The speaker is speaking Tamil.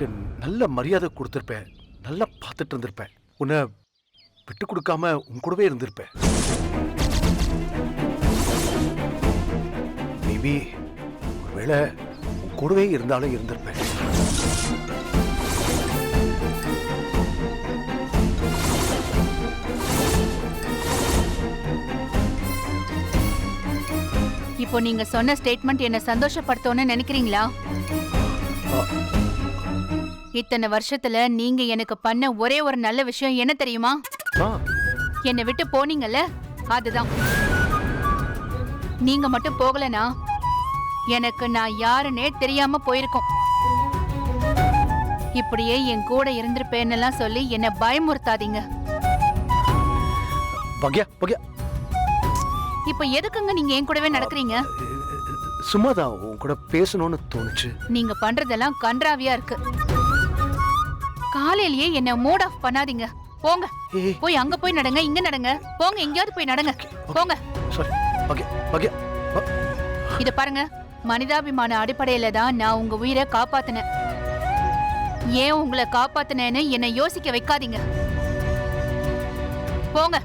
உனக்கு நல்ல மரியாதை கொடுத்திருப்பேன், நல்லா பார்த்துட்டு இருந்திருப்பேன், உன்னை விட்டு கொடுக்காம உன் கூடவே இருந்திருப்பேன். மேபி ஒருவேளை உன் கூடவே இருந்தாலும் இருந்திருப்பேன். இப்போ நீங்க சொன்ன ஸ்டேட்மெண்ட் என்ன சந்தோஷப்படுத்தணும்னு நினைக்கிறீங்களா? இத்தனை வருஷத்துல நீங்க எனக்கு பண்ண ஒரே ஒரு நல்ல விஷயம் என்ன தெரியுமா? என்னை விட்டு போனீங்கல்ல, அதுதான். நீங்க மட்டும் போகலனா எனக்கு நான் யாருன்னே தெரியாம போயிருக்கும். இப்படியே என் கூட இருந்திருப்பேன்னு சொல்லி என்ன பயமுறுத்தாதீங்க. இப்ப எதுக்குங்க நீங்க என் கூடவே நடக்கிறீங்க? சும்மாதான் உன் கூட பேசணும்னு தோணுச்சு. நீங்க பண்றதெல்லாம் கன்றாவியா இருக்கு. காலையிலேயே என்ன மூட் ஆஃப் பண்ணாதீங்க. போங்க, போய் அங்க போய் நடங்க, இங்க நடங்க, போங்க, எங்கயாவது போய் நடங்க, போங்க. இத பாருங்க, மனிதாபிமான அடிப்படையில தான் நான் உங்க உயிரை காப்பாத்தினேன். ஏன் உங்களை காப்பாத்தினேன்னு என்னை யோசிக்க வைக்காதீங்க. போங்க.